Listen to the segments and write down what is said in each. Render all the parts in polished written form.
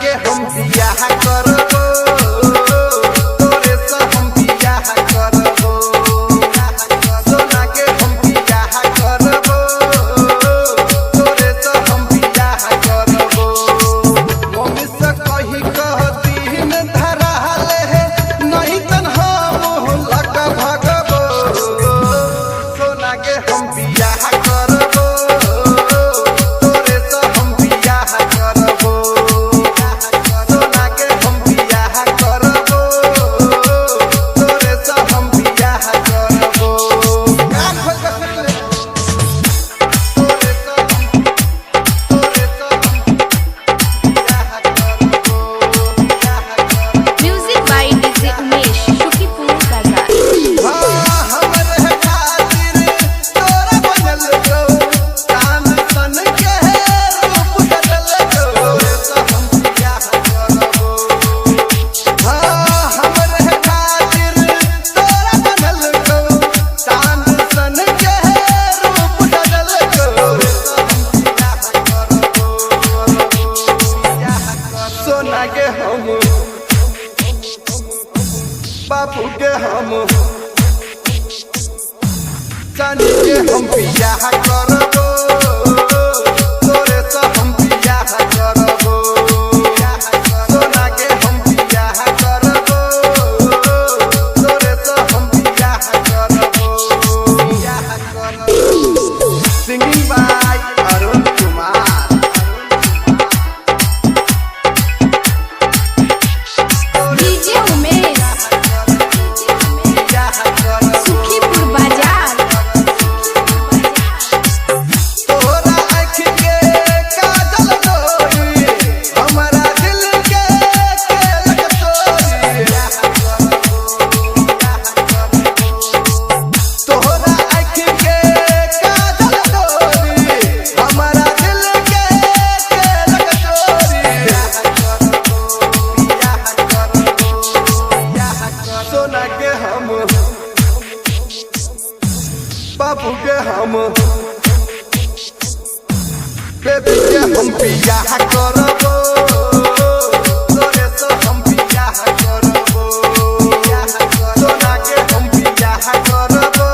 के हम बियाह करबो तोरे से हम बियाह करबो सोना के हम बियाह करबो तोरे से हम बियाह करबो मम्मी से कही कहती न धरा ले नहीं तन हम लग भगबो सोना के हम बियाह करबो तोरे से हम बियाह करबो सोना के हम बियाह करबो तोरे से हम बियाह करबो कान खोल के सुन ले तोरे से हम बियाह करबो Music by DJ Umesh, Shukipur Bazaar. हाँ हमरे खातिर तोरा बनल गो कान सन के रूप बदल गो से हम बियाह करबो हाँ हमरे खातिर तोरा बनल गो कान सन के रूप बदल गो से हम बियाह करबो सोना के हम बापू के हम चांदी के हम बियाह करबो तोरे से हम बियाह करबो सोना के हम बियाह करबो तोरे से हम बियाह करबो singing by Arun Kumar DJ Umesh, Shukipur Bazaar. तोरा आँख के काजल डोरी हमारा दिल के केलक चोरी तोरा आँख के काजल डोरी हमारा दिल के केलक चोरी सोना के हम बाबू के हम बेबी के हम बियाह करबो तोरे से हम बियाह करबो सोना के हम बियाह करबो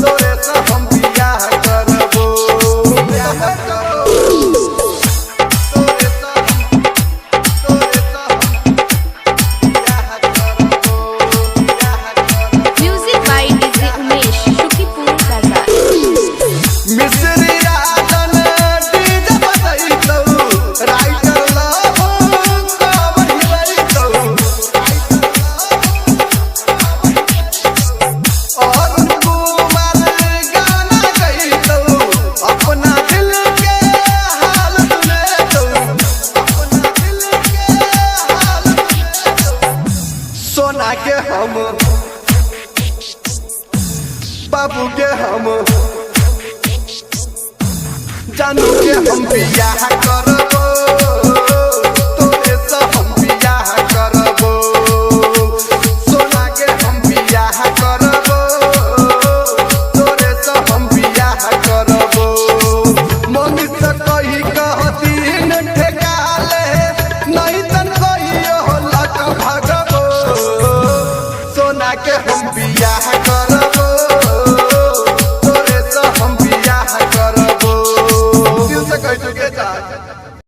तोरे से हम बियाह करबो तोरे से हम बियाह करबो Music by DJ Umesh, Shukipur Bazaar. Misri Rajan DJ बजैतौ राइटर लव कवर हिलैतौ और कुमार गाना गैतौ अपना दिल के हाल सुनैतौ अपना दिल के हाल सुनैतौ सोना के हम बाबू के हम जानू के हम बियाह करबो तोरे से हम बियाह करबो सोना के हम बियाह करबो तोरे से हम बियाह करबो मम्मी से कही कहती न ठेका ले नहीं तन कहियो लग भगबो सोना के हम बियाह करबो